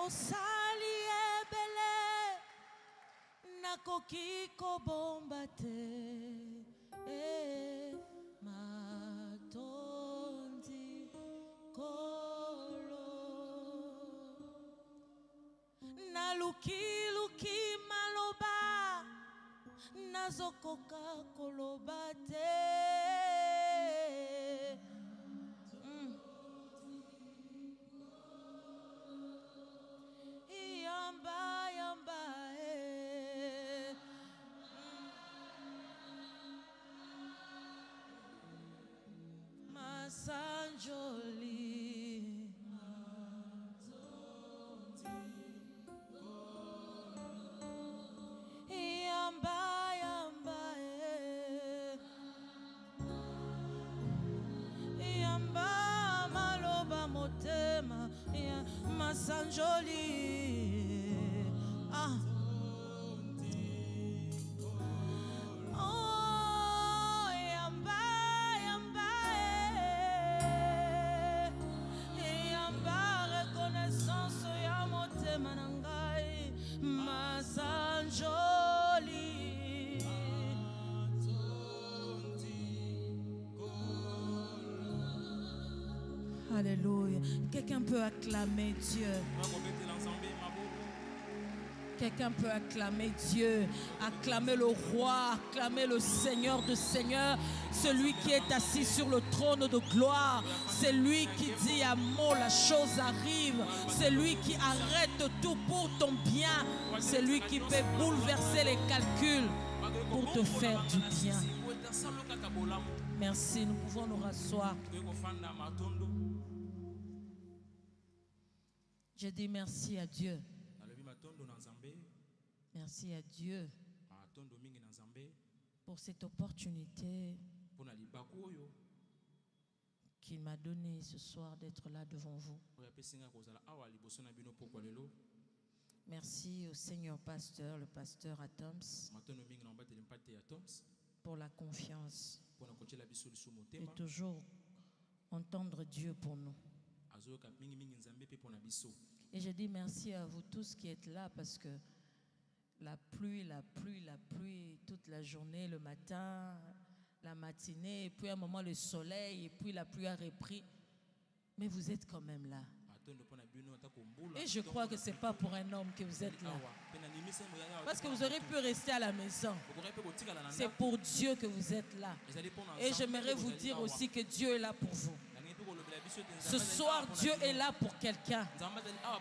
osali ebele nakoki kobomba te matondi kolo naluki maloba nazokoka koloba te yamba Masanjoli yamba maloba motema Masanjoli Alléluia. Quelqu'un peut acclamer Dieu. Quelqu'un peut acclamer Dieu, acclamer le roi, acclamer le Seigneur de Seigneurs, celui qui est assis sur le trône de gloire. C'est lui qui dit un mot, la chose arrive. C'est lui qui arrête tout pour ton bien. C'est lui qui peut bouleverser les calculs pour te faire du bien. Merci, nous pouvons nous rasseoir. Je dis merci à Dieu. Merci à Dieu pour cette opportunité qu'il m'a donnée ce soir d'être là devant vous. Merci au Seigneur pasteur, le pasteur Atoms, pour la confiance et toujours entendre Dieu pour nous. Et je dis merci à vous tous qui êtes là parce que la pluie, toute la journée, le matin, la matinée, et puis à un moment le soleil, et puis la pluie a repris. Mais vous êtes quand même là. Et je crois que ce n'est pas pour un homme que vous êtes là. Parce que vous auriez pu rester à la maison. C'est pour Dieu que vous êtes là. Et j'aimerais vous dire aussi que Dieu est là pour vous. Ce soir, Dieu est là pour quelqu'un.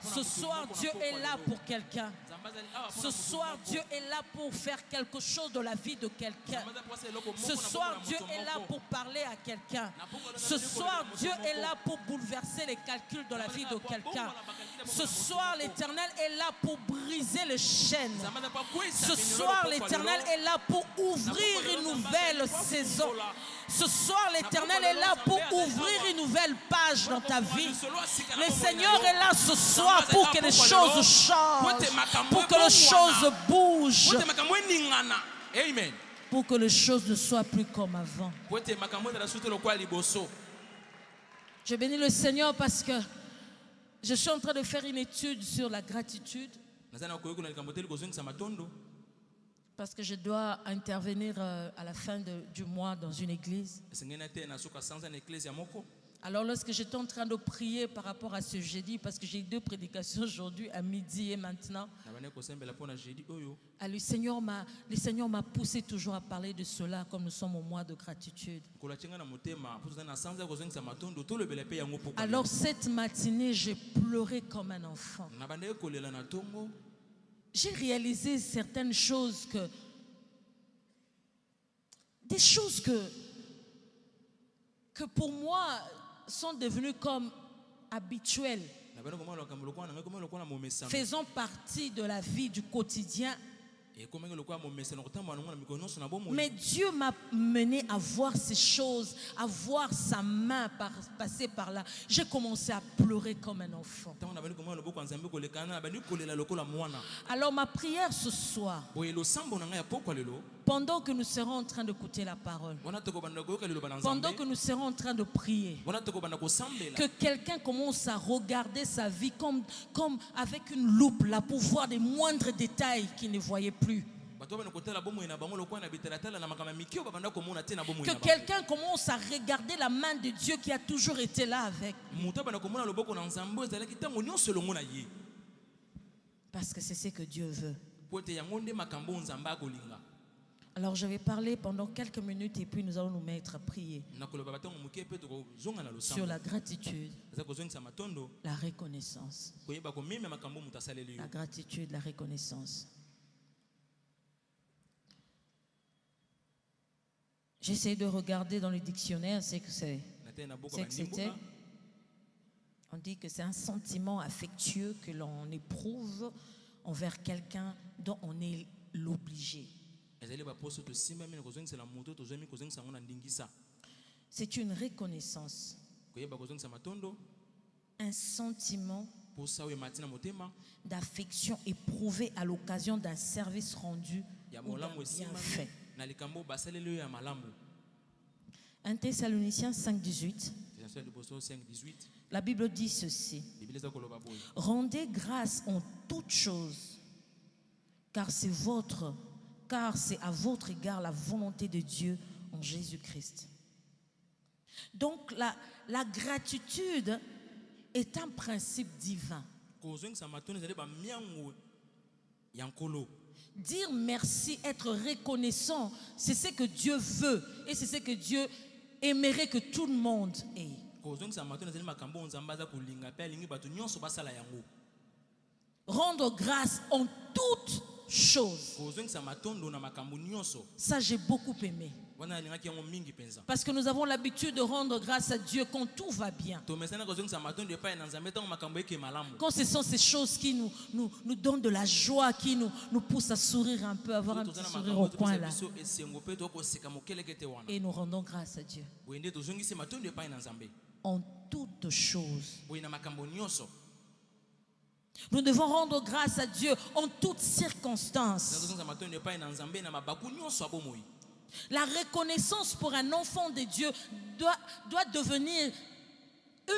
Ce soir, Dieu est là pour quelqu'un. Ce soir, Dieu est là pour faire quelque chose dans la vie de quelqu'un. Ce soir, Dieu est là pour parler à quelqu'un. Ce soir, Dieu est là pour bouleverser les calculs dans la vie de quelqu'un. Ce soir, l'Éternel est là pour briser les chaînes. Ce soir, l'Éternel est là pour ouvrir une nouvelle saison. Ce soir, l'Éternel est là pour ouvrir une nouvelle page dans ta vie. Le Seigneur est là ce soir pour que les choses changent, pour que les choses bougent, pour que les choses ne soient plus comme avant. Je bénis le Seigneur parce que je suis en train de faire une étude sur la gratitude. Parce que je dois intervenir à la fin du mois dans une église. Alors lorsque j'étais en train de prier par rapport à ce jeudi, parce que j'ai 2 prédications aujourd'hui, à midi et maintenant, le Seigneur m'a poussé toujours à parler de cela, comme nous sommes au mois de gratitude. Alors cette matinée, j'ai pleuré comme un enfant. J'ai réalisé certaines choses des choses que pour moi sont devenues comme habituelles, faisant partie de la vie du quotidien. Mais Dieu m'a mené à voir ces choses, à voir sa main passer par là. J'ai commencé à pleurer comme un enfant. Alors ma prière ce soir, Pendant que nous serons en train d'écouter la parole, pendant que nous serons en train de prier, que quelqu'un commence à regarder sa vie comme avec une loupe là pour voir des moindres détails qu'il ne voyait plus. Que quelqu'un commence à regarder la main de Dieu qui a toujours été là avec. Parce que c'est ce que Dieu veut. Alors je vais parler pendant quelques minutes et puis nous allons nous mettre à prier sur la gratitude, la reconnaissance. La gratitude, la reconnaissance. J'essaie de regarder dans le dictionnaire ce que c'était. On dit que c'est un sentiment affectueux que l'on éprouve envers quelqu'un dont on est l'obligé. C'est une reconnaissance, un sentiment d'affection éprouvé à l'occasion d'un service rendu ou d'un bienfait. 1 Thessaloniciens 5,18. La Bible dit ceci: rendez grâce en toutes choses, car c'est à votre égard la volonté de Dieu en Jésus-Christ. Donc la gratitude est un principe divin. Dire merci, être reconnaissant, c'est ce que Dieu veut et c'est ce que Dieu aimerait que tout le monde ait. Rendre grâce en toutes choses. Ça, j'ai beaucoup aimé. Parce que nous avons l'habitude de rendre grâce à Dieu quand tout va bien. Quand ce sont ces choses qui nous donnent de la joie, qui nous poussent à sourire un peu, avoir un petit sourire au coin là. Et nous rendons grâce à Dieu. En toutes choses. Nous devons rendre grâce à Dieu en toutes circonstances. La reconnaissance pour un enfant de Dieu doit devenir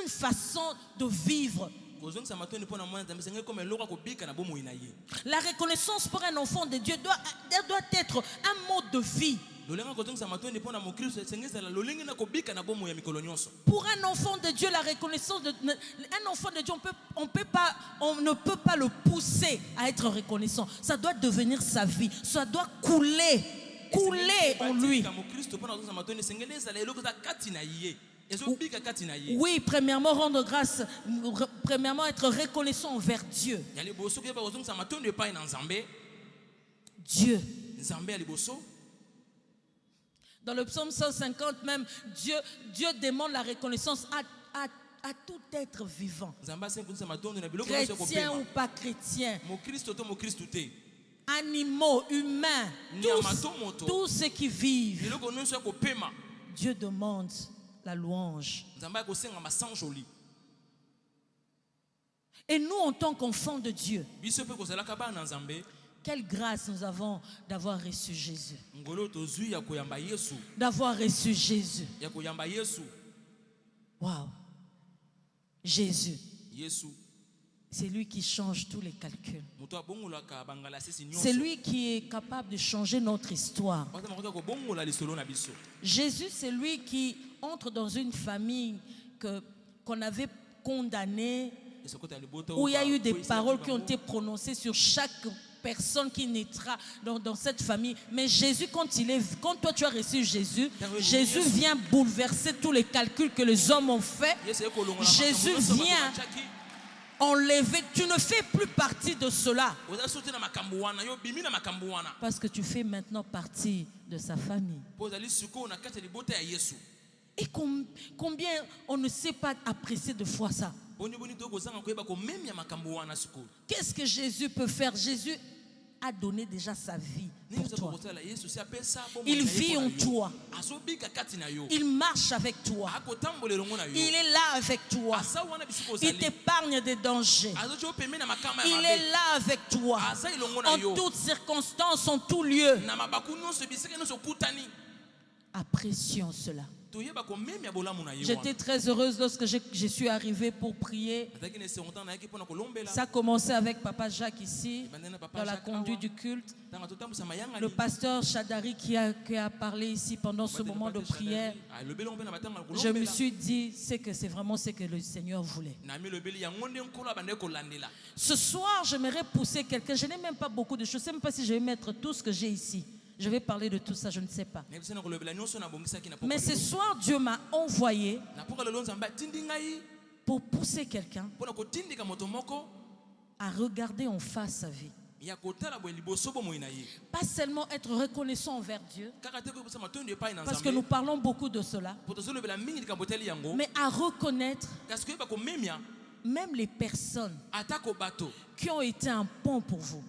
une façon de vivre. La reconnaissance pour un enfant de Dieu doit être un mode de vie. Pour un enfant de Dieu, la reconnaissance un enfant de Dieu, on ne peut pas le pousser à être reconnaissant. Ça doit devenir sa vie. Ça doit couler en lui. Oui, premièrement, rendre grâce, premièrement, être reconnaissant envers Dieu. Dieu. Dans le psaume 150 même, Dieu demande la reconnaissance à tout être vivant. Chrétien ou pas chrétien. Animaux, humains, tous ceux qui vivent. Dieu demande la louange. Et nous, en tant qu'enfants de Dieu, quelle grâce nous avons d'avoir reçu Jésus. D'avoir reçu Jésus. Waouh. Jésus. C'est lui qui change tous les calculs. C'est lui qui est capable de changer notre histoire. Jésus, c'est lui qui entre dans une famille qu'on avait condamnée, où il y a eu des paroles qui ont été prononcées sur chaque personne qui naîtra dans cette famille. Mais Jésus, quand toi tu as reçu Jésus, Jésus vient bouleverser tous les calculs que les hommes ont fait. Jésus vient enlever. Tu ne fais plus partie de cela. Parce que tu fais maintenant partie de sa famille. Et combien on ne sait pas apprécier de fois ça. Qu'est-ce que Jésus peut faire? Jésus a donné déjà sa vie pour toi. Il vit en toi. Il marche avec toi. Il est là avec toi. Il t'épargne des dangers. Il est là avec toi. En toutes circonstances, en tout lieu. Apprécions cela. J'étais très heureuse lorsque je suis arrivée pour prier. Ça a commencé avec Papa Jacques ici, dans la conduite du culte. Le pasteur Chadari qui a parlé ici pendant ce moment de prière. Je me suis dit, c'est vraiment ce que le Seigneur voulait. Ce soir, j'aimerais pousser quelqu'un. Je n'ai même pas beaucoup de choses. Je ne sais même pas si je vais mettre tout ce que j'ai ici. Je vais parler de tout ça, je ne sais pas. Mais ce soir, Dieu m'a envoyé pour pousser quelqu'un à regarder en face sa vie. Pas seulement être reconnaissant envers Dieu, parce que nous parlons beaucoup de cela, mais à reconnaître même les personnes qui ont été un pont pour vous,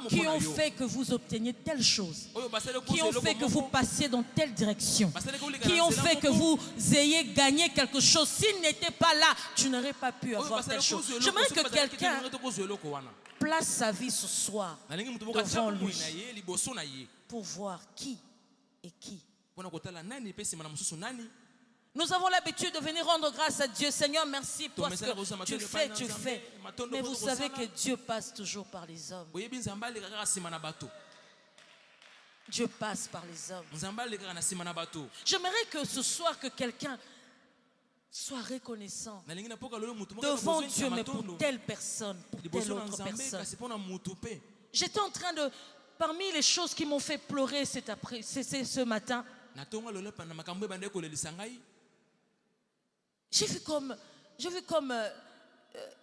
qui ont fait que vous obteniez telle chose, qui ont fait que vous passiez dans telle direction, qui ont fait que vous ayez gagné quelque chose. S'ils n'étaient pas là, tu n'aurais pas pu avoir telle chose. J'aimerais que quelqu'un place sa vie ce soir devant lui pour voir qui est qui. Nous avons l'habitude de venir rendre grâce à Dieu. Seigneur, merci parce que tu fais. Mais vous savez que Dieu passe toujours par les hommes. Dieu passe par les hommes. J'aimerais que ce soir que quelqu'un soit reconnaissant devant Dieu, mais pour telle personne, pour telle autre personne. J'étais en train de, parmi les choses qui m'ont fait pleurer ce matin, j'ai vu comme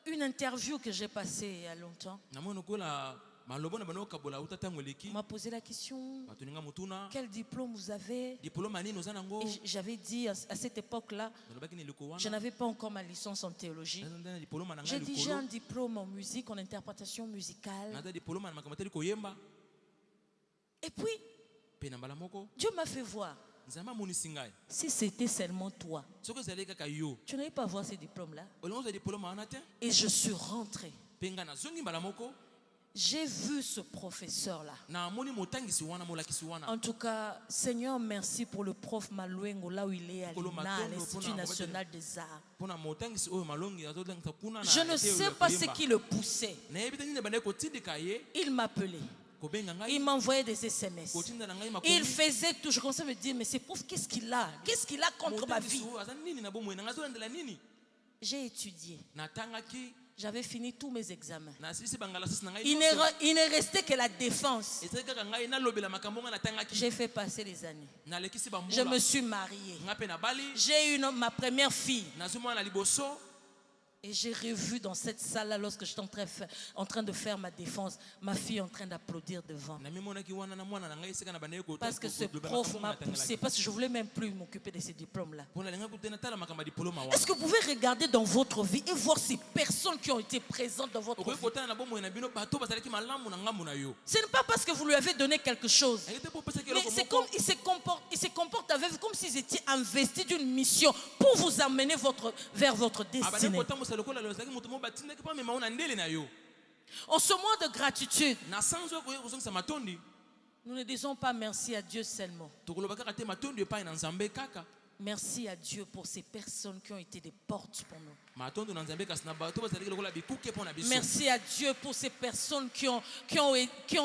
une interview que j'ai passée il y a longtemps. On m'a posé la question, quel diplôme vous avez? Et j'avais dit à cette époque-là, je n'avais pas encore ma licence en théologie. J'ai dit, j'ai un diplôme en musique, en interprétation musicale. Et puis, Dieu m'a fait voir. Si c'était seulement toi, tu n'allais pas voir ces diplômes-là. Et je suis rentré. J'ai vu ce professeur-là. En tout cas, Seigneur, merci pour le prof Malouengo, là où il est à l'INA, à l'Institut national des arts. Je ne sais pas ce qui le poussait. Il m'appelait. Il m'envoyait des SMS. Il faisait tout. Je commençais à me dire, mais c'est pauvre, qu'est-ce qu'il a? Qu'est-ce qu'il a contre ma vie? J'ai étudié. J'avais fini tous mes examens. Il n'est resté que la défense. J'ai fait passer les années. Je me suis mariée. J'ai eu ma première fille. Et j'ai revu dans cette salle-là, lorsque j'étais en train de faire ma défense, ma fille en train d'applaudir devant. Parce que ce prof m'a poussé, parce que je ne voulais même plus m'occuper de ces diplômes-là. Est-ce que vous pouvez regarder dans votre vie et voir ces personnes qui ont été présentes dans votre vie? Ce n'est pas parce que vous lui avez donné quelque chose. Mais c'est comme il se comporte avec vous comme s'ils étaient investis d'une mission pour vous amener vers votre destinée. En ce mois de gratitude, nous ne disons pas merci à Dieu seulement. Merci à Dieu pour ces personnes qui ont été des portes pour nous. Merci à Dieu pour ces personnes qui ont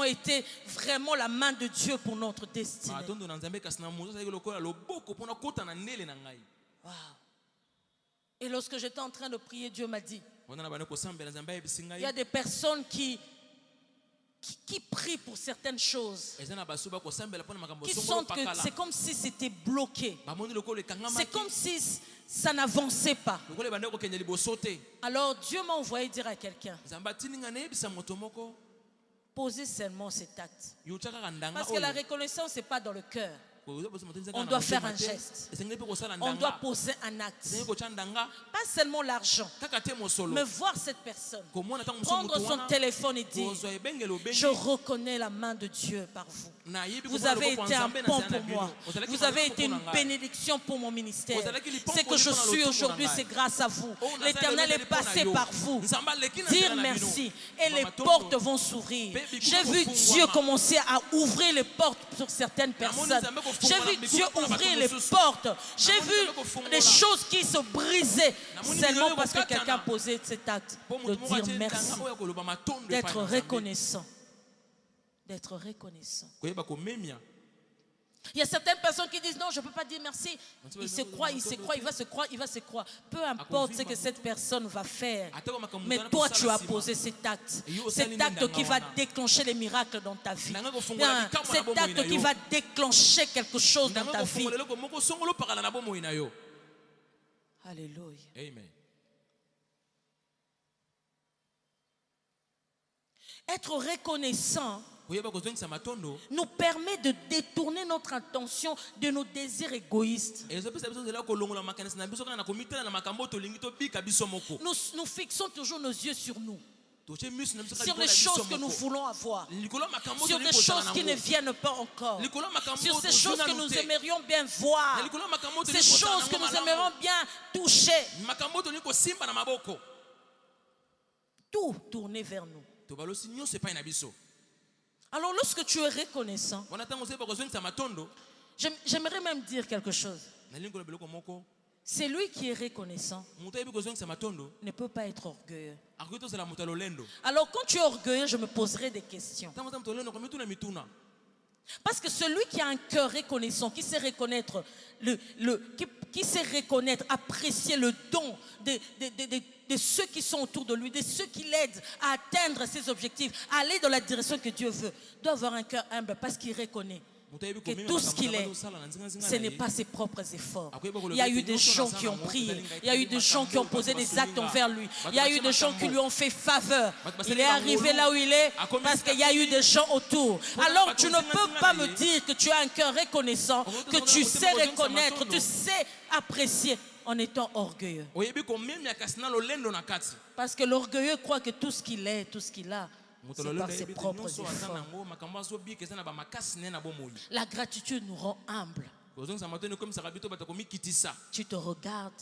été vraiment la main de Dieu pour notre destinée. Wow. Et lorsque j'étais en train de prier, Dieu m'a dit, il y a des personnes qui prient pour certaines choses, qui sentent que c'est comme si c'était bloqué. C'est comme si ça n'avançait pas. Alors Dieu m'a envoyé dire à quelqu'un, posez seulement cet acte. Parce que la reconnaissance, ce n'est pas dans le cœur. on doit faire un geste. On doit poser un acte. Pas seulement l'argent, mais voir cette personne, prendre son téléphone et dire: je reconnais la main de Dieu par vous. Vous avez été un pont pour moi. Vous avez été une bénédiction pour mon ministère. C'est que je suis aujourd'hui, c'est grâce à vous. L'Éternel est passé par vous. Dire merci et les portes vont s'ouvrir. J'ai vu Dieu commencer à ouvrir les portes sur certaines personnes. J'ai vu Dieu ouvrir les portes. J'ai vu des choses qui se brisaient seulement parce que quelqu'un posait cet acte de dire merci, d'être reconnaissant. D'être reconnaissant. Il y a certaines personnes qui disent: non, je ne peux pas dire merci. Il se croit, il va se croire. Peu importe ce que cette personne va faire. Mais toi, tu as posé cet acte. Cet acte qui va déclencher les miracles dans ta vie. Cet acte qui va déclencher quelque chose dans ta vie. Alléluia. Amen. Être reconnaissant nous permet de détourner notre attention de nos désirs égoïstes. Nous fixons toujours nos yeux sur nous, sur les choses que nous voulons avoir, sur des choses qui ne viennent pas encore, sur ces choses que nous aimerions bien voir, ces choses que nous aimerions bien toucher. Tout tourner vers nous. Alors lorsque tu es reconnaissant, j'aimerais même dire quelque chose. Celui qui est reconnaissant ne peut pas être orgueilleux. Alors quand tu es orgueilleux, je me poserai des questions. Parce que celui qui a un cœur reconnaissant, qui sait reconnaître, qui sait reconnaître, apprécier le don de ceux qui sont autour de lui, de ceux qui l'aident à atteindre ses objectifs, à aller dans la direction que Dieu veut, doit avoir un cœur humble parce qu'il reconnaît que tout ce qu'il est, ce n'est pas ses propres efforts. Il y a eu des gens qui ont prié, il y a eu des gens qui ont posé des actes envers lui, il y a eu des gens qui lui ont fait faveur. Il est arrivé là où il est parce qu'il y a eu des gens autour. Alors tu ne peux pas me dire que tu as un cœur reconnaissant, que tu sais reconnaître, tu sais apprécier en étant orgueilleux. Parce que l'orgueilleux croit que tout ce qu'il est, tout ce qu'il a, c'est par ses propres efforts. La gratitude nous rend humbles. Tu te regardes.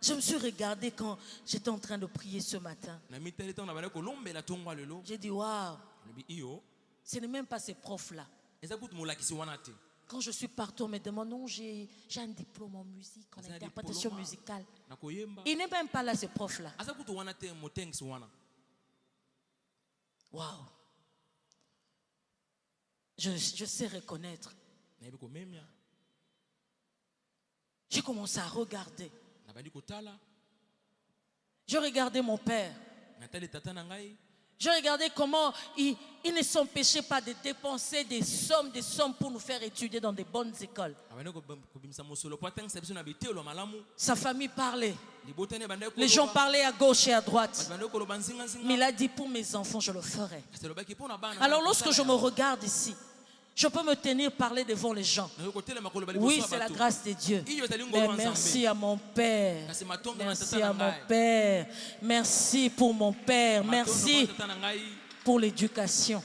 Je me suis regardé quand j'étais en train de prier ce matin. J'ai dit: waouh, ce n'est même pas ces profs-là. Quand je suis partout, on me demande: non, j'ai un diplôme en musique, en interprétation musicale. Il n'est même pas là, ces profs-là. Waouh. Je sais reconnaître. J'ai commencé à regarder. Je regardais mon père. Je regardais comment il ne s'empêchait pas de dépenser des sommes pour nous faire étudier dans des bonnes écoles. Sa famille parlait. Les gens parlaient à gauche et à droite. Mais il a dit: pour mes enfants, je le ferai. Alors lorsque je me regarde ici, je peux me tenir parler devant les gens. Oui, c'est la grâce de Dieu. Mais merci à mon Père. Merci à mon Père. Merci pour mon Père. Merci pour l'éducation.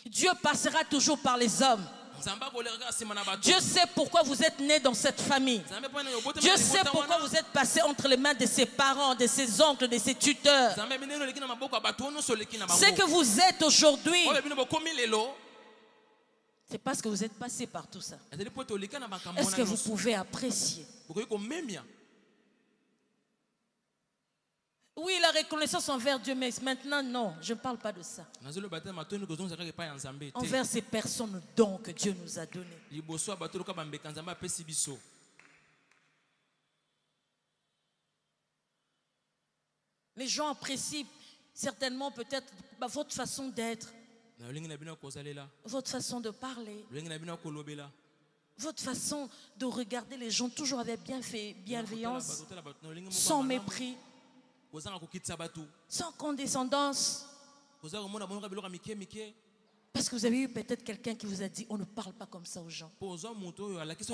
Dieu passera toujours par les hommes. Dieu sait pourquoi vous êtes nés dans cette famille. Dieu sait pourquoi vous êtes passés entre les mains de ses parents, de ses oncles, de ses tuteurs. Ce que vous êtes aujourd'hui, c'est parce que vous êtes passés par tout ça. Est-ce que vous pouvez apprécier? Oui, la reconnaissance envers Dieu, mais maintenant, non, je ne parle pas de ça. Envers ces personnes dons que Dieu nous a donnés. Les gens apprécient certainement peut-être votre façon d'être, votre façon de parler, votre façon de regarder les gens toujours avec bienveillance, sans mépris, sans condescendance. Parce que vous avez eu peut-être quelqu'un qui vous a dit, on ne parle pas comme ça aux gens. On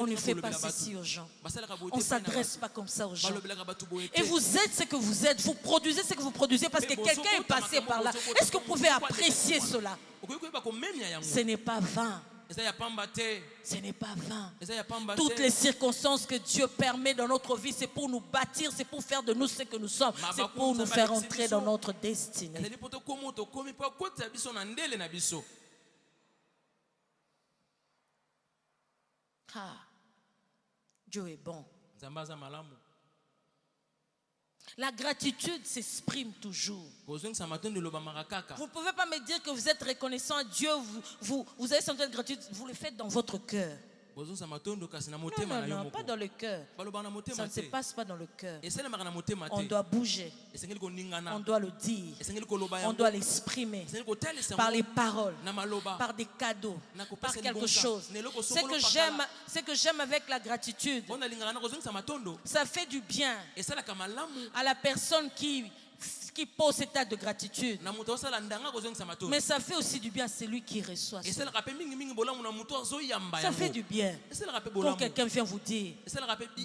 ne fait pas ceci aux gens. On ne s'adresse pas comme ça aux gens. Et vous êtes ce que vous êtes, vous produisez ce que vous produisez parce que quelqu'un est passé par là. Est-ce que vous pouvez apprécier cela? Ce n'est pas vain. Ce n'est pas vain. Toutes les circonstances que Dieu permet dans notre vie, c'est pour nous bâtir, c'est pour faire de nous ce que nous sommes, c'est pour nous faire entrer dans notre destinée. Ah, Dieu est bon. La gratitude s'exprime toujours. Vous ne pouvez pas me dire que vous êtes reconnaissant à Dieu, vous avez senti de gratitude, vous le faites dans votre cœur. Non, pas dans le cœur. Ça ne se passe pas dans le cœur. On doit bouger. On doit le dire. On doit l'exprimer par les paroles, par des cadeaux, par quelque chose. Ce que j'aime avec la gratitude, ça fait du bien à la personne qui pose cet acte de gratitude. Mais ça fait aussi du bien à celui qui reçoit. Ça fait du bien quand quelqu'un vient vous dire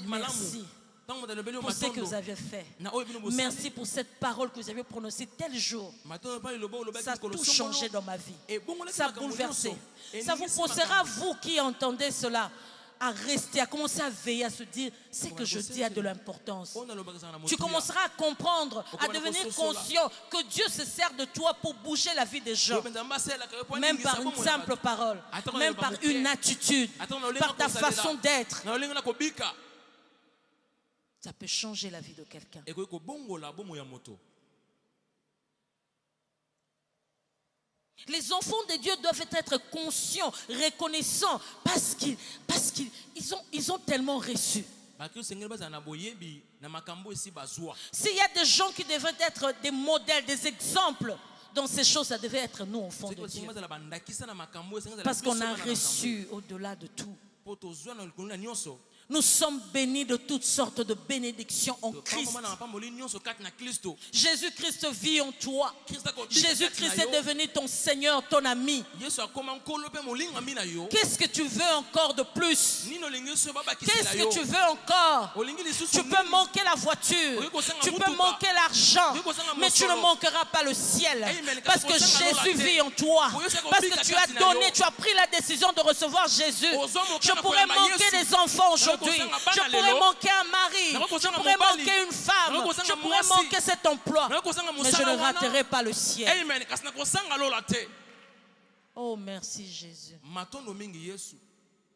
merci pour ce que vous avez fait. Merci pour cette parole que vous avez prononcée tel jour. Ça a tout changé dans ma vie. Ça a bouleversé. Ça vous poussera, vous qui entendez cela, à rester, à commencer à veiller, à se dire, ce que je dis a de l'importance. Tu commenceras à comprendre, à devenir conscient que Dieu se sert de toi pour bouger la vie des gens. Même par une simple parole, même par une attitude, par ta façon d'être. Ça peut changer la vie de quelqu'un. Les enfants de Dieu doivent être conscients, reconnaissants, parce qu'ils ont tellement reçu. S'il y a des gens qui devraient être des modèles, des exemples dans ces choses, ça devait être nous, enfants de Dieu. Parce qu'on a reçu au-delà de tout. Nous sommes bénis de toutes sortes de bénédictions en Christ. Jésus-Christ vit en toi. Jésus-Christ est devenu ton Seigneur, ton ami. Qu'est-ce que tu veux encore de plus? Qu'est-ce que tu veux encore? Tu peux manquer la voiture, tu peux manquer l'argent, mais tu ne manqueras pas le ciel. Parce que Jésus vit en toi. Parce que tu as donné, tu as pris la décision de recevoir Jésus. Je pourrais manquer des enfants aujourd'hui. Je pourrais manquer un mari, je pourrais manquer une femme, je pourrais manquer cet emploi, mais je ne raterai pas le ciel. Oh, merci Jésus.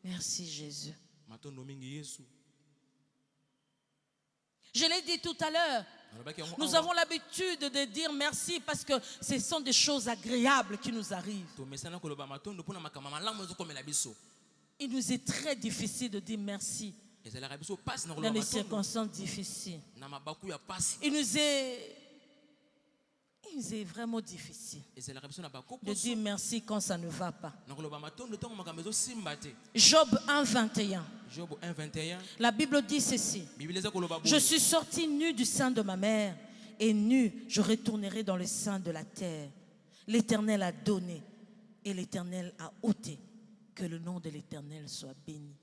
Merci Jésus. Je l'ai dit tout à l'heure. Nous avons l'habitude de dire merci parce que ce sont des choses agréables qui nous arrivent. Il nous est très difficile de dire merci dans des circonstances difficiles. Il nous est vraiment difficile de dire merci quand ça ne va pas. Job 1:21. La Bible dit ceci: je suis sorti nu du sein de ma mère, et nu je retournerai dans le sein de la terre. L'Éternel a donné et l'Éternel a ôté. Que le nom de l'Éternel soit béni.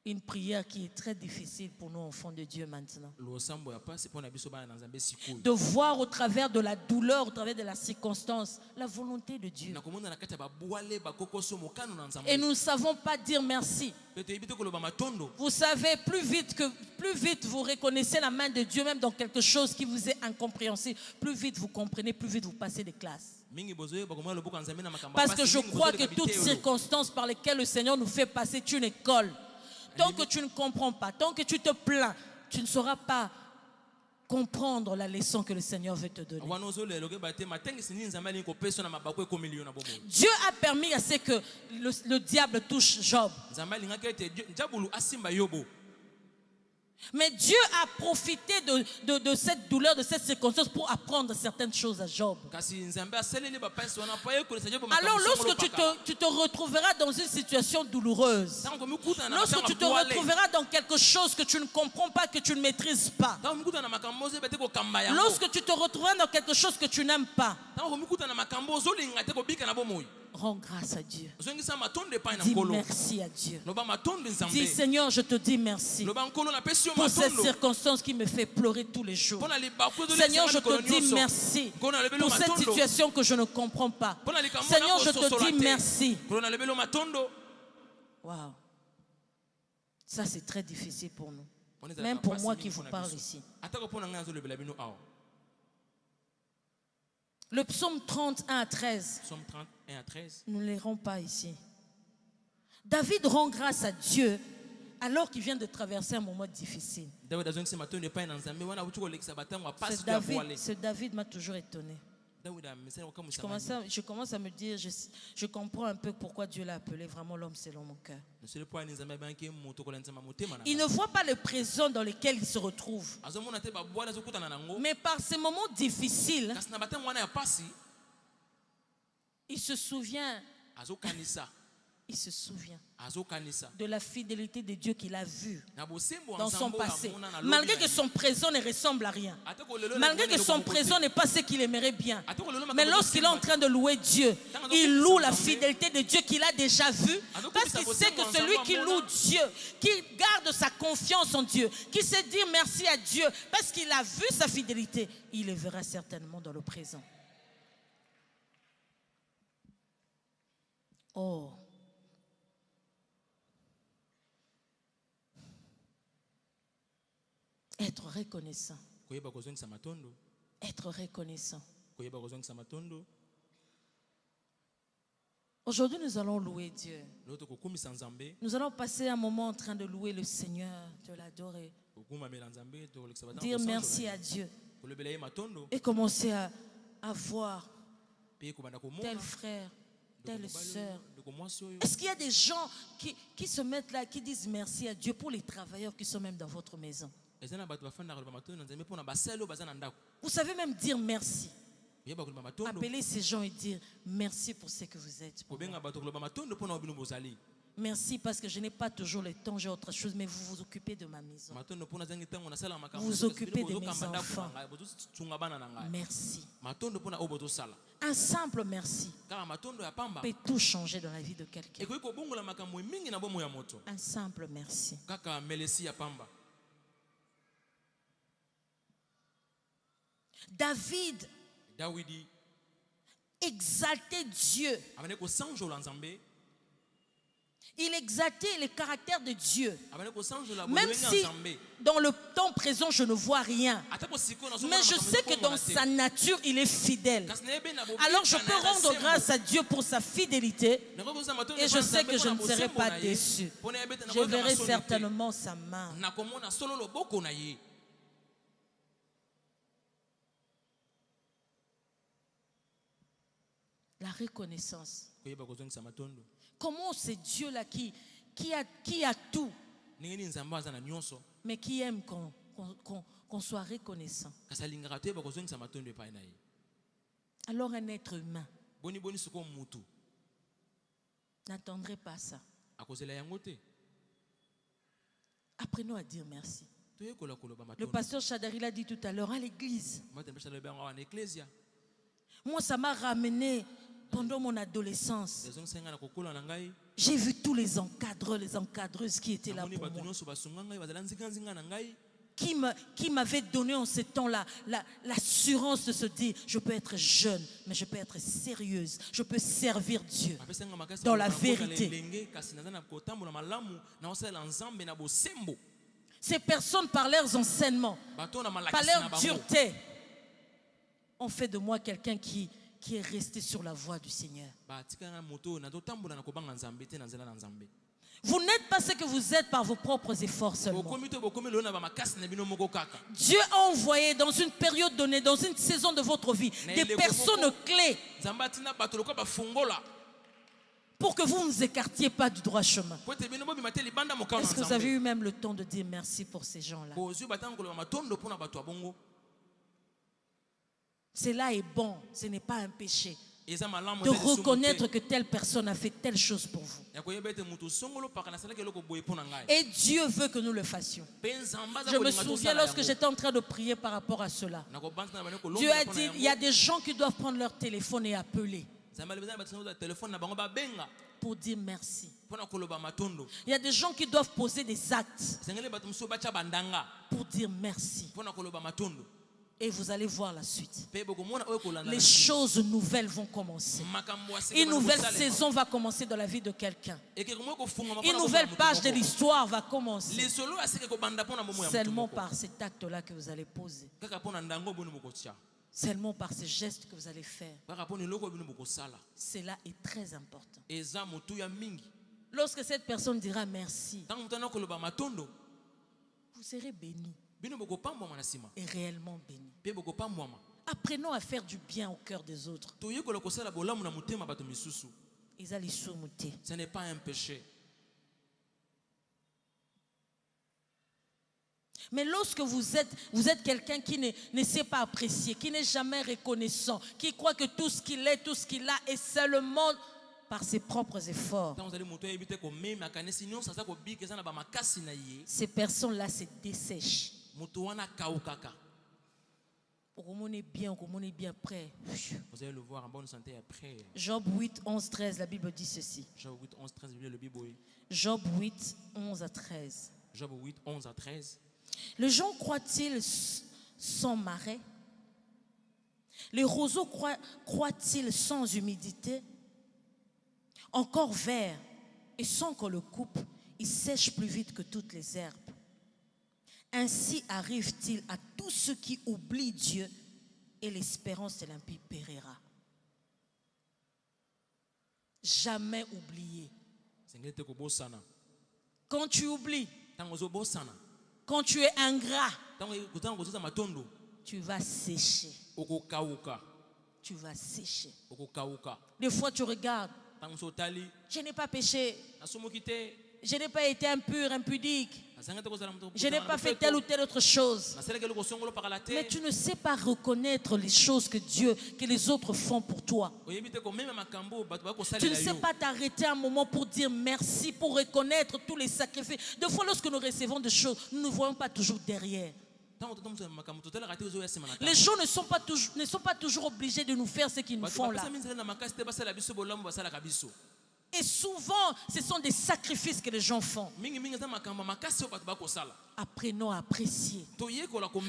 Une prière qui est très difficile pour nous, enfants de Dieu, maintenant. De voir au travers de la douleur, au travers de la circonstance, la volonté de Dieu. Et nous ne savons pas dire merci. Vous savez, plus vite vous reconnaissez la main de Dieu, même dans quelque chose qui vous est incompréhensible, plus vite vous comprenez, plus vite vous passez des classes. Parce que je crois que toute circonstance par lesquelles le Seigneur nous fait passer est une école. Tant que tu ne comprends pas, tant que tu te plains, tu ne sauras pas comprendre la leçon que le Seigneur veut te donner. Dieu a permis à ce que le diable touche Job. Mais Dieu a profité de cette douleur, de cette circonstance pour apprendre certaines choses à Job. Alors lorsque tu te retrouveras dans une situation douloureuse, lorsque tu te retrouveras dans quelque chose que tu ne comprends pas, que tu ne maîtrises pas, lorsque tu te retrouveras dans quelque chose que tu n'aimes pas, rends grâce à Dieu. Zongisa matondo epai na Dis nkolo. merci à Dieu. Loba matondo nzambe. Dis Seigneur, je te dis merci Loba nkolo na pesi yo pour cette matondo. circonstance qui me fait pleurer tous les jours. Pona libaku ezo Seigneur, lekisa je mikolo te dis nyonso. merci Nkolo na lebelo pour cette matondo. situation que je ne comprends pas. Pona likambo na Seigneur, je kososola te dis te. merci. Nkolo na lebelo matondo. Waouh. Ça, c'est très difficile pour nous. Pona ezala Même na pour pasi moi mingi qui vous pona parle biso. ici. Atako pona ngai azolobela bino awa. Le psaume 31 à 13. Psaume 31 à 13. Nous ne les rend pas ici. David rend grâce à Dieu alors qu'il vient de traverser un moment difficile. David azongisa matondo epai na nzambe wana uti kolekisa batango apasi to ya voile. Ce David m'a toujours étonné. Je commence à me dire, je comprends un peu pourquoi Dieu l'a appelé vraiment l'homme selon mon cœur. Il ne voit pas le présent dans lequel il se retrouve. Mais par ces moments difficiles, il se souvient de la fidélité de Dieu qu'il a vue dans son passé. Malgré que son présent ne ressemble à rien. Malgré que son présent n'est pas ce qu'il aimerait bien. Mais lorsqu'il est en train de louer Dieu, il loue la fidélité de Dieu qu'il a déjà vue. Parce qu'il sait que celui qui loue Dieu, qui garde sa confiance en Dieu, qui sait dire merci à Dieu, parce qu'il a vu sa fidélité, il le verra certainement dans le présent. Oh. Être reconnaissant. Être reconnaissant. Aujourd'hui, nous allons louer Dieu. Nous allons passer un moment en train de louer le Seigneur, de l'adorer. Dire merci à Dieu. Et commencer à voir tel frère, telle sœur. Est-ce qu'il y a des gens qui se mettent là, qui disent merci à Dieu pour les travailleurs qui sont même dans votre maison? Vous savez même dire merci. Appelez ces gens et dire merci pour ce que vous êtes. Merci parce que je n'ai pas toujours le temps, j'ai autre chose, mais vous vous occupez de ma maison. Vous vous occupez de mes enfants. Merci. Un simple merci peut tout changer dans la vie de quelqu'un. Un simple merci. David exaltait Dieu. Il exaltait le caractère de Dieu. Même si dans le temps présent je ne vois rien, mais je sais que dans sa nature il est fidèle. Alors je peux rendre grâce à Dieu pour sa fidélité et je sais que je ne serai pas déçu. Je verrai certainement sa main. La reconnaissance. Comment c'est Dieu-là qui a tout, mais qui aime qu'on soit reconnaissant. Alors un être humain n'attendrait pas ça. Apprenons à dire merci. Le pasteur Chadari l'a dit tout à l'heure à l'église. Moi, ça m'a ramené pendant mon adolescence. J'ai vu tous les encadreurs, les encadreuses qui étaient là pour moi. Qui m'avait donné en ce temps-là l'assurance de se dire, je peux être jeune, mais je peux être sérieuse. Je peux servir Dieu dans la vérité. Ces personnes, par leurs enseignements, par leur dureté, ont fait de moi quelqu'un qui est resté sur la voie du Seigneur. Vous n'êtes pas ce que vous êtes par vos propres efforts seulement. Dieu a envoyé dans une période donnée, dans une saison de votre vie, des personnes clés pour que vous ne vous écartiez pas du droit chemin. Est-ce que vous avez eu même le temps de dire merci pour ces gens-là? Cela est bon, ce n'est pas un péché de reconnaître que telle personne a fait telle chose pour vous. Et Dieu veut que nous le fassions. Je me souviens lorsque j'étais en train de prier par rapport à cela. Dieu a dit, il y a des gens qui doivent prendre leur téléphone et appeler. pour dire merci. Il y a des gens qui doivent poser des actes pour dire merci. Et vous allez voir la suite. Les choses nouvelles vont commencer. Une nouvelle saison va commencer dans la vie de quelqu'un. Une nouvelle page de l'histoire va commencer. Seulement par cet acte-là que vous allez poser. Seulement par ces gestes que vous allez faire. Cela est très important. Lorsque cette personne dira merci, vous serez béni. Et réellement béni. Apprenons à faire du bien au cœur des autres. Ce n'est pas un péché. Mais lorsque vous êtes quelqu'un qui ne sait pas apprécier, qui n'est jamais reconnaissant, qui croit que tout ce qu'il est, tout ce qu'il a est seulement par ses propres efforts, ces personnes-là se dessèchent. Vous allez le voir en bonne santé après. Job 8, 11, 13, la Bible dit ceci. Job 8, 11, 13, la Bible dit. Job 8, 11 à 13. Job 8, 11 à 13. Le jonc croît-il sans marais? Les roseaux croît-il sans humidité? Encore vert et sans qu'on le coupe, il sèche plus vite que toutes les herbes. Ainsi arrive-t-il à tous ceux qui oublient Dieu, et l'espérance de l'impie périra. Jamais oublier. Quand tu oublies, quand tu es ingrat, tu vas sécher. Tu vas sécher. Des fois tu regardes, je n'ai pas péché, je n'ai pas été impur, impudique, je n'ai pas fait telle ou telle autre chose. Mais tu ne sais pas reconnaître les choses que les autres font pour toi. Tu ne sais pas t'arrêter un moment pour dire merci, pour reconnaître tous les sacrifices. Des fois, lorsque nous recevons des choses, nous ne voyons pas toujours derrière. Les gens ne sont pas toujours obligés de nous faire ce qu'ils nous font là. Et souvent, ce sont des sacrifices que les gens font. Apprenons à apprécier.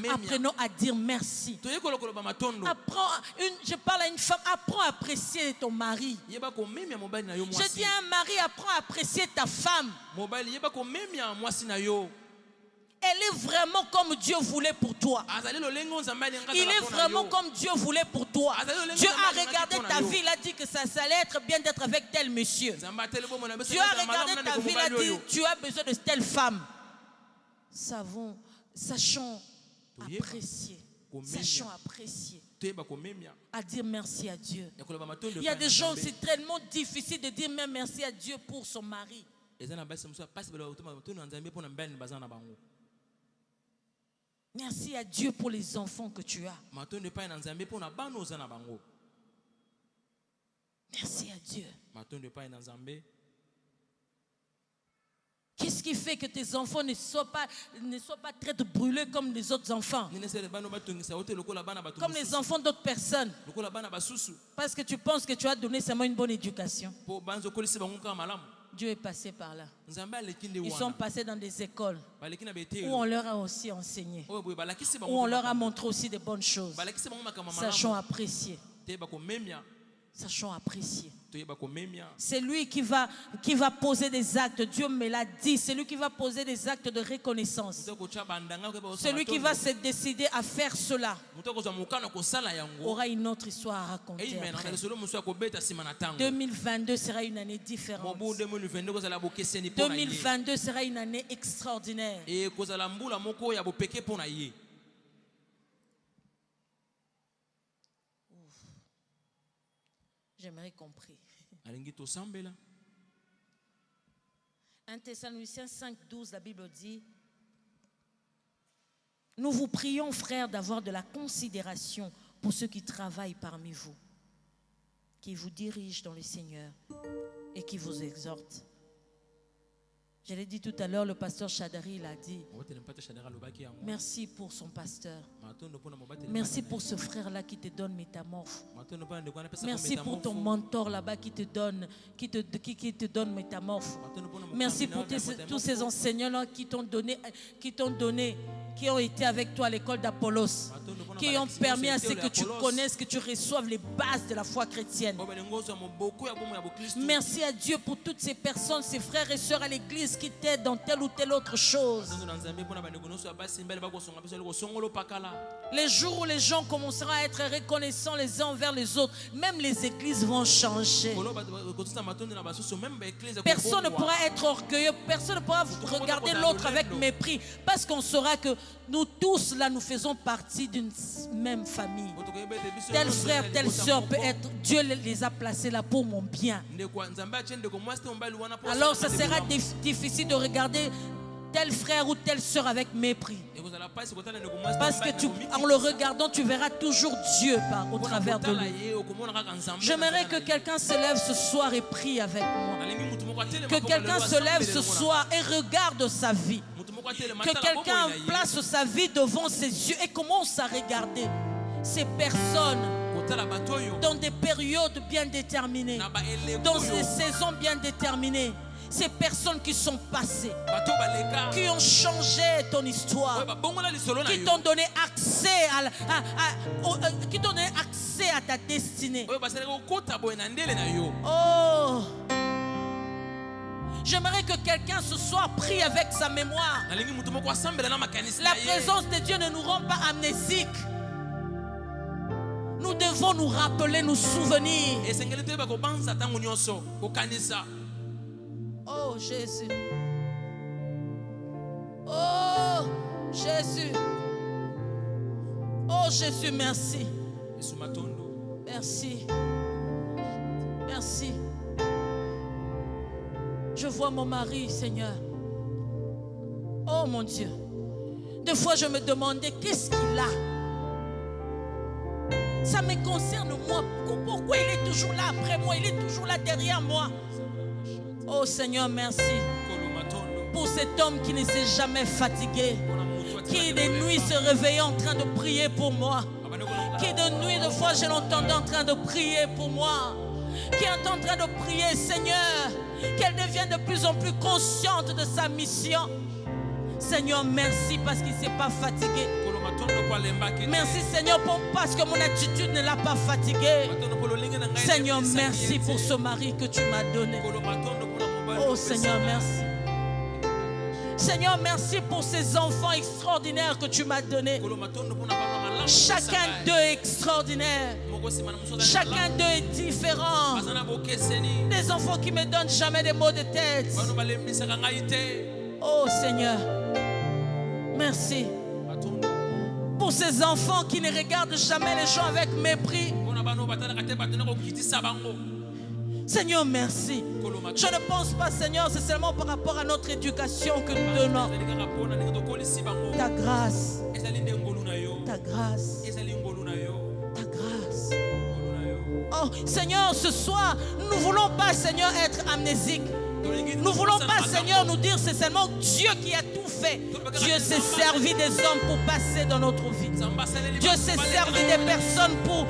Apprenons à dire merci. Je parle à une femme, apprends à apprécier ton mari. Je dis à un mari, apprends à apprécier ta femme. Elle est vraiment comme Dieu voulait pour toi. Il est vraiment comme Dieu voulait pour toi. Dieu a regardé ta vie, il a dit que ça allait être bien d'être avec tel monsieur. Dieu a regardé ta vie, il a dit tu as besoin de telle femme. Sachons apprécier. Sachons apprécier. À dire merci à Dieu. Il y a des gens, c'est tellement difficile de dire même merci à Dieu pour son mari. Merci à Dieu pour les enfants que tu as. Merci à Dieu. Qu'est-ce qui fait que tes enfants ne soient pas très brûlés comme les autres enfants? Comme les enfants d'autres personnes. Parce que tu penses que tu as donné seulement une bonne éducation. Dieu est passé par là. Ils sont passés dans des écoles où on leur a aussi enseigné, où on leur a montré aussi des bonnes choses. Sachons apprécier. Sachons apprécier. C'est lui qui va poser des actes. Dieu me l'a dit. C'est lui qui va poser des actes de reconnaissance. C'est lui qui va se décider à faire cela. Aura une autre histoire à raconter après. 2022 sera une année différente. 2022 sera une année extraordinaire. J'aimerais compris. 1 Thessaloniciens 5, 12, la Bible dit: nous vous prions, frères, d'avoir de la considération pour ceux qui travaillent parmi vous, qui vous dirigent dans le Seigneur et qui vous exhortent. Je l'ai dit tout à l'heure, le pasteur Chadari l'a dit. Merci pour son pasteur. Merci pour ce frère-là qui te donne métamorphe. Merci pour ton mentor là-bas qui te donne métamorphe. Merci pour tous ces enseignants-là qui t'ont donné, qui ont été avec toi à l'école d'Apollos, qui ont permis à ce que tu connaisses, que tu reçoives les bases de la foi chrétienne. Merci à Dieu pour toutes ces personnes, ces frères et sœurs à l'église qui t'aident dans telle ou telle autre chose. Les jours où les gens commenceront à être reconnaissants les uns envers les autres, même les églises vont changer. Personne ne pourra être orgueilleux, personne ne pourra regarder l'autre avec mépris, parce qu'on saura que nous tous là, nous faisons partie d'une même famille. Tel frère, telle soeur peut être, Dieu les a placés là pour mon bien. Alors ça sera difficile de regarder tel frère ou telle soeur avec mépris. Parce que en le regardant, tu verras toujours Dieu au travers de lui. J'aimerais que quelqu'un se lève ce soir et prie avec moi. Que quelqu'un se lève ce soir et regarde sa vie. Que quelqu'un place sa vie devant ses yeux et commence à regarder ces personnes dans des périodes bien déterminées, dans des saisons bien déterminées. Ces personnes qui sont passées, qui ont changé ton histoire, qui t'ont donné accès à ta destinée. Oh, j'aimerais que quelqu'un ce soir prie avec sa mémoire. La présence de Dieu ne nous rend pas amnésiques. Nous devons nous rappeler, nous souvenir. Oh Jésus. Oh Jésus. Oh Jésus, merci. Merci. Merci. Je vois mon mari, Seigneur. Oh mon Dieu. Des fois je me demandais qu'est-ce qu'il a. Ça me concerne moi. Pourquoi il est toujours là après moi? Il est toujours là derrière moi. Oh Seigneur, merci pour cet homme qui ne s'est jamais fatigué, qui de nuit se réveillait en train de prier pour moi, qui de nuit, de fois, je l'entendais en train de prier pour moi, qui est en train de prier, Seigneur, qu'elle devienne de plus en plus consciente de sa mission. Seigneur, merci parce qu'il ne s'est pas fatigué. Merci Seigneur parce que mon attitude ne l'a pas fatigué. Seigneur, merci pour ce mari que tu m'as donné. Oh Seigneur, merci. Seigneur, merci pour ces enfants extraordinaires que tu m'as donnés. Chacun d'eux est extraordinaire. Chacun d'eux est différent. Des enfants qui ne me donnent jamais des mots de tête. Oh Seigneur, merci. Pour ces enfants qui ne regardent jamais les gens avec mépris. Seigneur, merci. Je ne pense pas, Seigneur, c'est seulement par rapport à notre éducation que nous donnons. Ta grâce. Ta grâce. Ta grâce. Oh, Seigneur, ce soir, nous ne voulons pas, Seigneur, être amnésiques. Nous ne voulons pas, Seigneur, nous dire c'est seulement Dieu qui a tout fait. Dieu s'est servi des hommes pour passer dans notre vie. Dieu s'est servi des personnes pour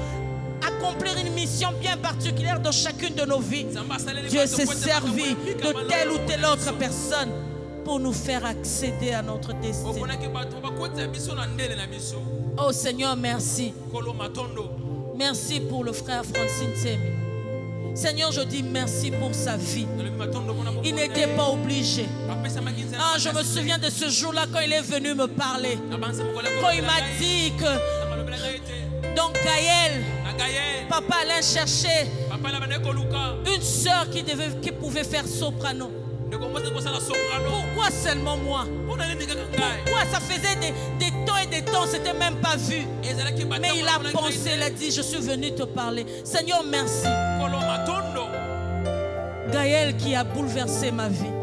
accomplir une mission bien particulière dans chacune de nos vies. Dieu s'est servi de telle ou telle autre personne pour nous faire accéder à notre destinée. Oh Seigneur, merci. Merci pour le frère Francine Semi. Seigneur, je dis merci pour sa vie. Il n'était pas obligé. Ah, je me souviens de ce jour-là quand il est venu me parler. Quand il m'a dit que donc Gaël, papa allait chercher une soeur qui pouvait faire soprano. Pourquoi seulement moi? Pourquoi ça faisait des temps et des temps, c'était même pas vu. Mais il a pensé, il a dit, je suis venu te parler. Seigneur, merci. Gaël qui a bouleversé ma vie.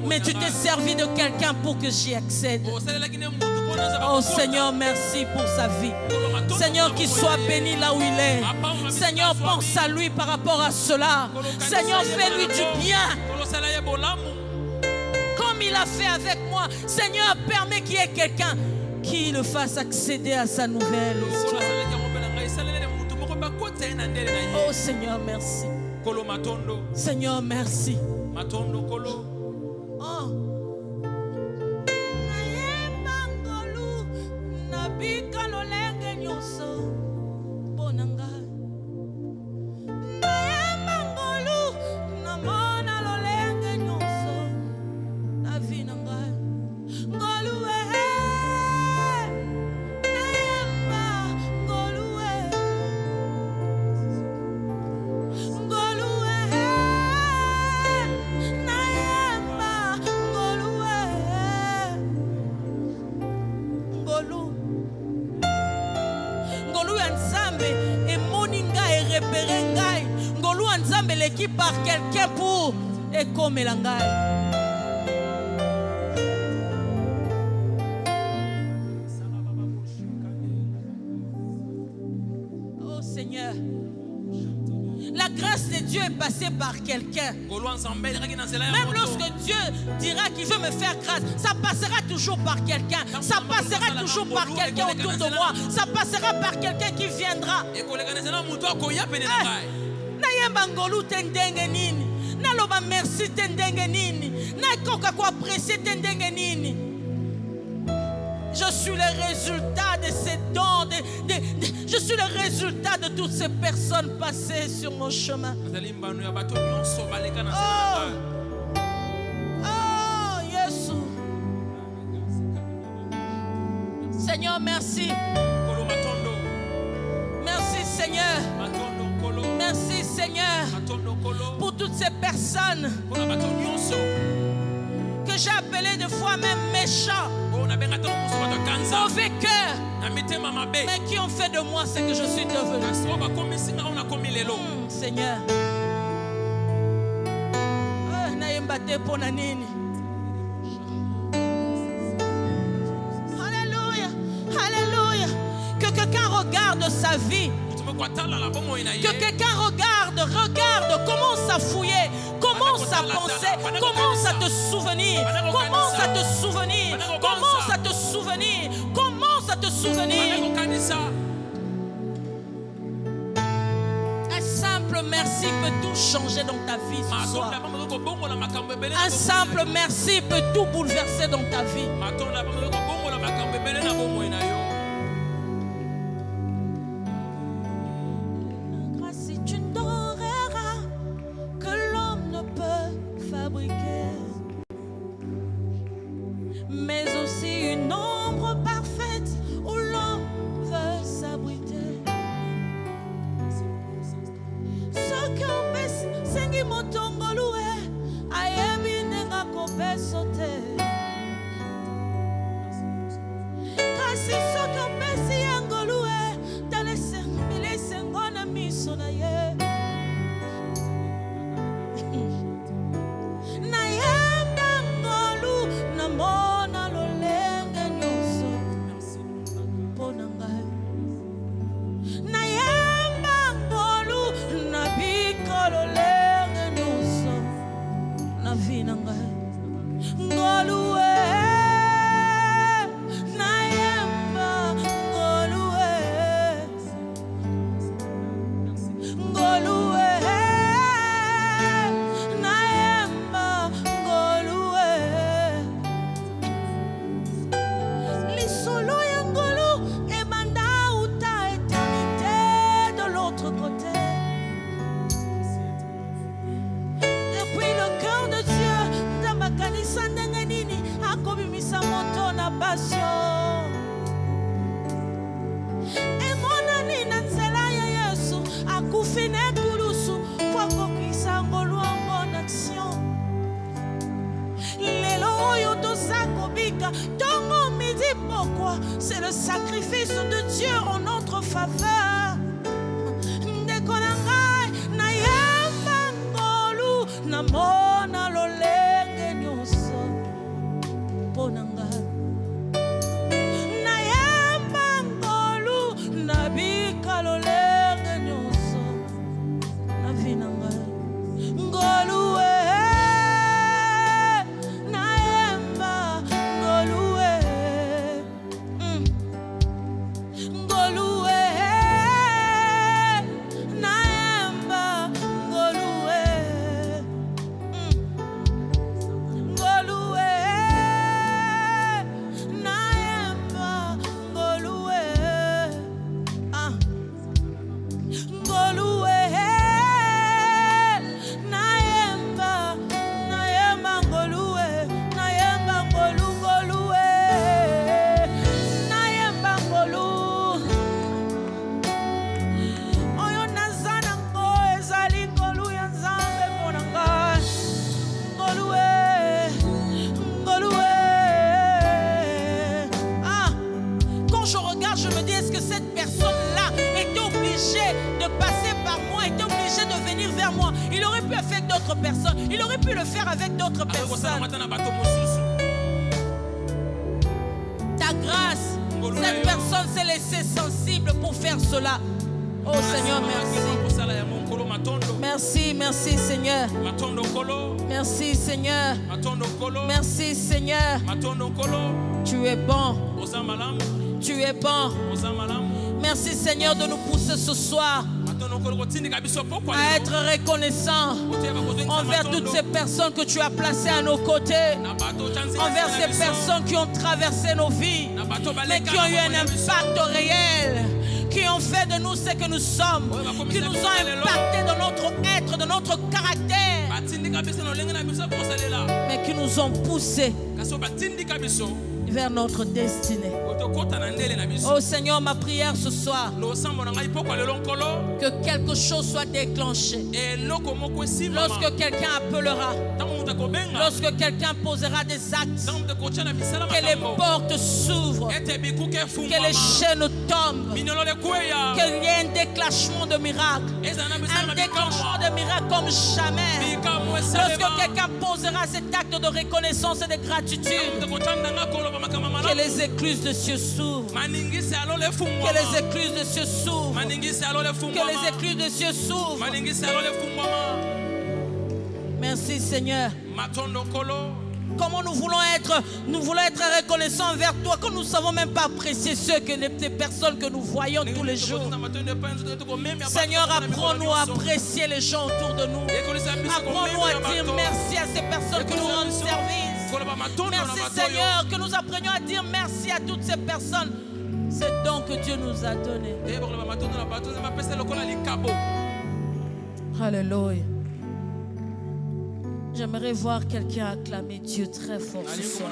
Mais tu t'es servi de quelqu'un pour que j'y accède. Oh Seigneur, merci pour sa vie. Seigneur, qu'il soit béni là où il est. Seigneur, pense à lui par rapport à cela. Seigneur, fais-lui du bien. l'a fait avec moi. Seigneur, permets qu'il y ait quelqu'un qui le fasse accéder à sa nouvelle histoire. Oh Seigneur, merci. Seigneur, merci. Oh. Qui par quelqu'un pour et comme l'angai. Oh Seigneur, la grâce de Dieu est passée par quelqu'un. Même lorsque Dieu dira qu'il veut me faire grâce, ça passera toujours par quelqu'un. Ça passera toujours par quelqu'un autour de moi. Ça passera par quelqu'un qui viendra. Nayemba ngolu tendenge nini, naloba merci tendenge nini, nakoka ko apprécier tendenge nini. Je suis le résultat de ces dons, je suis le résultat de toutes ces personnes passées sur mon chemin. Oh, Jésus. Seigneur, merci. Merci Seigneur. Merci Seigneur pour toutes ces personnes que j'ai appelées de fois même méchants, mauvais cœur, mais qui ont fait de moi ce que je suis devenu. Seigneur, alléluia, alléluia. Que quelqu'un regarde sa vie. Que quelqu'un regarde, commence à fouiller, commence à penser, commence à te souvenir, commence à te souvenir, commence à te souvenir, commence à te souvenir. Un simple merci peut tout changer dans ta vie ce soir. Un simple merci peut tout bouleverser dans ta vie. C'est le sacrifice de Dieu en notre faveur. Namona lolenge nyuso ponanga nayamba ngolu nabika lolenge nyuso navinanga ngolu nayamba à moi. Il aurait pu le faire avec d'autres personnes. Il aurait pu le faire avec d'autres personnes. Ta grâce, cette personne s'est laissée sensible pour faire cela. Oh Seigneur, merci. Merci Seigneur. Merci Seigneur. Merci Seigneur. Tu es bon. Tu es bon. Merci Seigneur de nous pousser ce soir à être reconnaissants envers toutes ces personnes que tu as placées à nos côtés, envers ces personnes qui ont traversé nos vies, mais qui ont eu un impact réel, qui ont fait de nous ce que nous sommes, qui nous ont impacté dans notre être, dans notre caractère, mais qui nous ont poussés vers notre destinée. Oh Seigneur, ma prière ce soir, que quelque chose soit déclenché. Lorsque quelqu'un appellera, lorsque quelqu'un posera des actes, que les portes s'ouvrent, que les chaînes tombent, qu'il y ait un déclenchement de miracle, un déclenchement de miracle comme jamais. Lorsque quelqu'un posera cet acte de reconnaissance et de gratitude, que les écluses de cieux s'ouvrent, que les écluses de cieux s'ouvrent, que les écluses de cieux s'ouvrent. Merci Seigneur. Comment nous voulons être reconnaissants envers toi, quand nous ne savons même pas apprécier ces personnes que nous voyons tous les jours. Seigneur, apprends-nous à apprécier les gens autour de nous. Apprends-nous à dire merci à ces personnes qui nous rendent service. Merci Seigneur, que nous apprenions à dire merci à toutes ces personnes. C'est donc que Dieu nous a donné. Alléluia. J'aimerais voir quelqu'un acclamer Dieu très fort ce soir.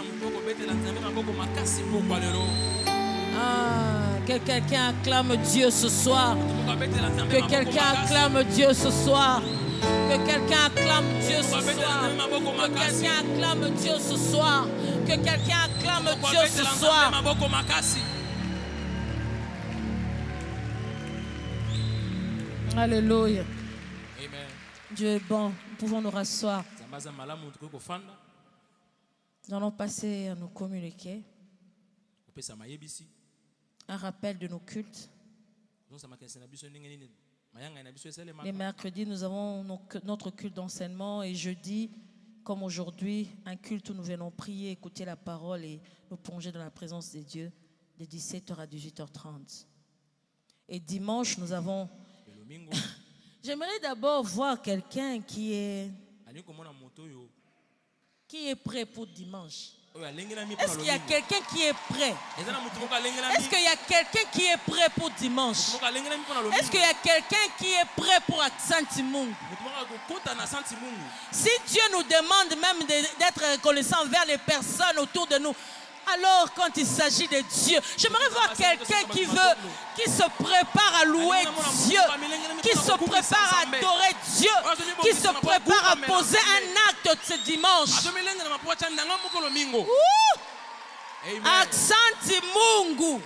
Que quelqu'un acclame Dieu ce soir. Que quelqu'un acclame Dieu ce soir. Que quelqu'un acclame Dieu ce soir. Que quelqu'un acclame Dieu ce soir. Que quelqu'un acclame Dieu ce soir. Alléluia. Dieu est bon. Nous pouvons nous rasseoir. Nous allons passer à nous communiquer. Un rappel de nos cultes. Les mercredis, nous avons notre culte d'enseignement et jeudi, comme aujourd'hui, un culte où nous venons prier, écouter la parole et nous plonger dans la présence de Dieu de 17h à 18h30. Et dimanche, nous avons... J'aimerais d'abord voir quelqu'un qui est prêt pour dimanche. Est-ce qu'il y a quelqu'un qui est prêt? Est-ce qu'il y a quelqu'un qui est prêt pour dimanche? Est-ce qu'il y a quelqu'un qui est prêt pour Accent Mungu? Si Dieu nous demande même d'être reconnaissant vers les personnes autour de nous, alors quand il s'agit de Dieu, j'aimerais voir quelqu'un qui se prépare à louer Dieu, qui se prépare à adorer Dieu, qui se prépare à poser un acte ce dimanche. Accent Mungu.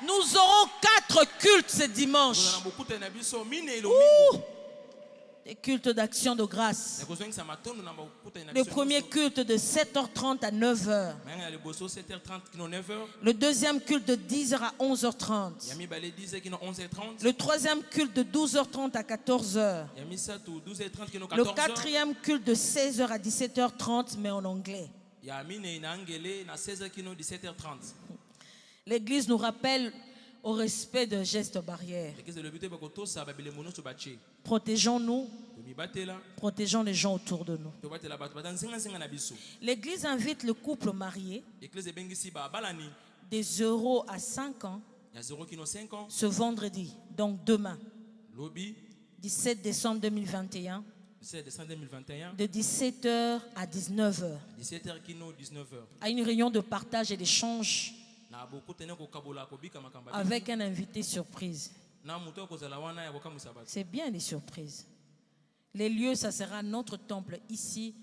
Nous aurons 4 cultes ce dimanche. Des cultes d'action de grâce. Le premier culte de 7h30 à 9h. Le deuxième culte de 10h à 11h30. Le troisième culte de 12h30 à 14h. Le quatrième culte de 16h à 17h30, mais en anglais. L'église nous rappelle au respect de gestes barrières. Protégeons-nous, protégeons les gens autour de nous. L'église invite le couple marié des 0 à 5 ans ce vendredi, donc demain, 17 décembre 2021, de 17h à 19h, à une réunion de partage et d'échange avec un invité surprise. C'est bien les surprises. Les lieux, ça sera notre temple ici,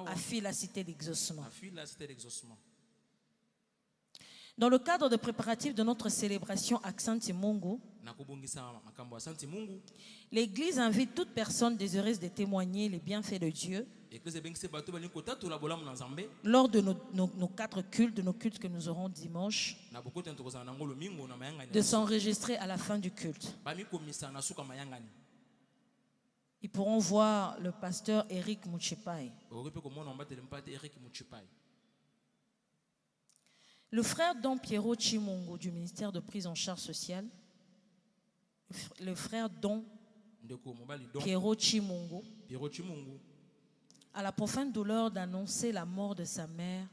à Fil, la cité d'exaucement. Dans le cadre des préparatifs de notre célébration Asante Mungu, l'Église invite toute personne désireuse de témoigner les bienfaits de Dieu lors de nos 4 cultes, de nos cultes que nous aurons dimanche, de s'enregistrer à la fin du culte. Ils pourront voir le pasteur Eric Mouchipai. Le frère Don Piero Chimungu du ministère de prise en charge sociale, le frère Don Piero Chimungu, a la profonde douleur d'annoncer la mort de sa mère,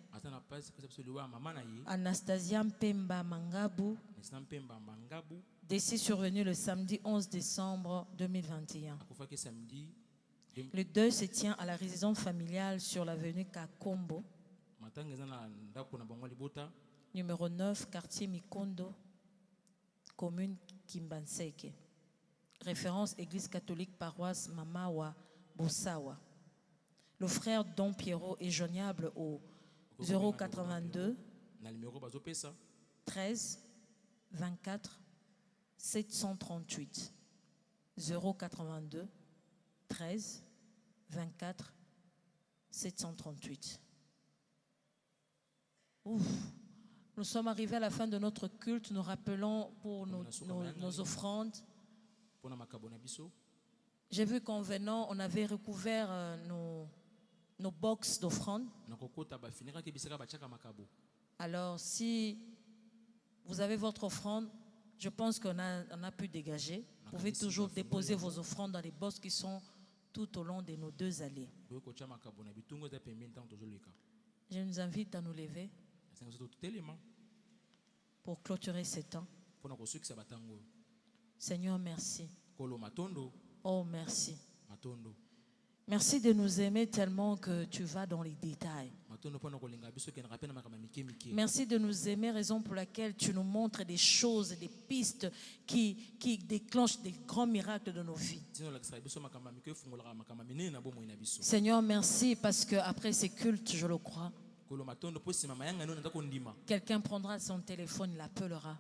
Anastasia Mpemba Mangabu, décès survenu le samedi 11 décembre 2021. Le deuil se tient à la résidence familiale sur l'avenue Kakombo, numéro 9, quartier Mikondo, commune Kimbanseke. Référence Église catholique paroisse Mamawa Bosawa. Le frère Don Piero est joignable au 082 13 24 738. 082 13 24 738. Ouf. Nous sommes arrivés à la fin de notre culte. Nous rappelons pour nos offrandes. J'ai vu qu'en venant, on avait recouvert nos box d'offrandes. Alors, si vous avez votre offrande, je pense qu'on a pu dégager. Vous pouvez toujours déposer vos offrandes dans les box qui sont tout au long de nos 2 allées. Je nous invite à nous lever pour clôturer ce temps. Seigneur, merci. Oh, merci. Merci de nous aimer tellement que tu vas dans les détails. Merci de nous aimer, raison pour laquelle tu nous montres des choses, des pistes qui déclenchent des grands miracles de nos vies. Seigneur, merci parce qu'après ces cultes, je le crois, quelqu'un prendra son téléphone, il l'appellera.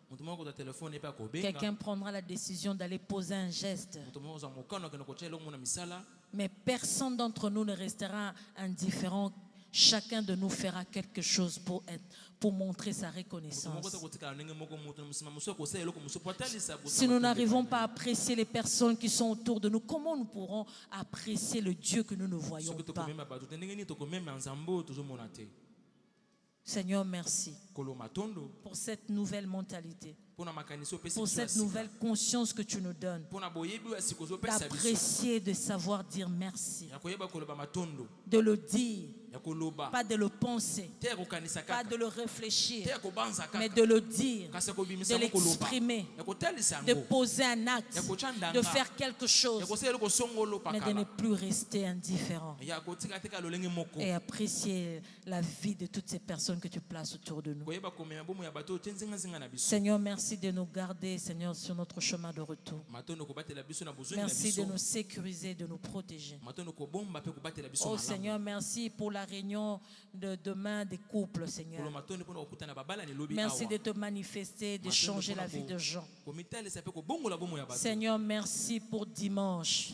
Quelqu'un prendra la décision d'aller poser un geste. Mais personne d'entre nous ne restera indifférent. Chacun de nous fera quelque chose pour montrer sa reconnaissance. Si nous n'arrivons pas à apprécier les personnes qui sont autour de nous, comment nous pourrons apprécier le Dieu que nous ne voyons pas? Seigneur, merci pour cette nouvelle mentalité, pour cette nouvelle conscience que tu nous donnes, d'apprécier, de savoir dire merci, de le dire, pas de le penser, pas de le réfléchir, mais de le dire, de l'exprimer, de poser un acte, de faire quelque chose, mais de ne plus rester indifférent et apprécier la vie de toutes ces personnes que tu places autour de nous. Seigneur, merci de nous garder, Seigneur, sur notre chemin de retour. Merci de nous sécuriser, de nous protéger. Oh Seigneur, merci pour la réunion de demain des couples, Seigneur. Merci de te manifester, de changer la vie de gens. Seigneur, merci pour dimanche.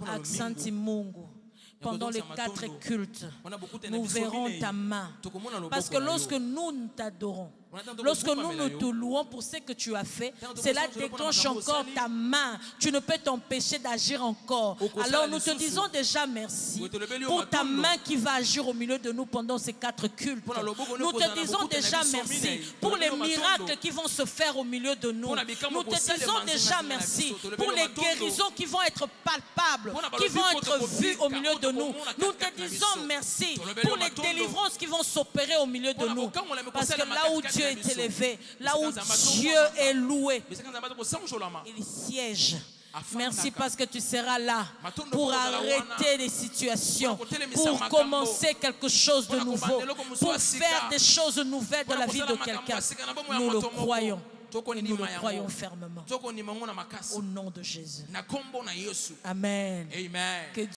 Asante Mungu. Pendant les 4 cultes, nous verrons ta main. Parce que lorsque nous t'adorons, lorsque nous te louons pour ce que tu as fait, cela déclenche encore ta main. Tu ne peux t'empêcher d'agir encore. Alors nous te disons déjà merci pour ta main qui va agir au milieu de nous pendant ces 4 cultes. Nous te disons déjà merci pour les miracles qui vont se faire au milieu de nous. Nous te disons déjà merci pour les guérisons qui vont être palpables, qui vont être vues au milieu de nous. Nous te disons merci pour les délivrances qui vont s'opérer au milieu de nous. Parce que là où Dieu est élevé, là où Dieu est loué, il siège. Merci parce que tu seras là pour arrêter les situations, pour commencer quelque chose de nouveau, pour faire des choses nouvelles dans la vie de quelqu'un. Nous le croyons. Et nous le croyons fermement. Au nom de Jésus. Amen.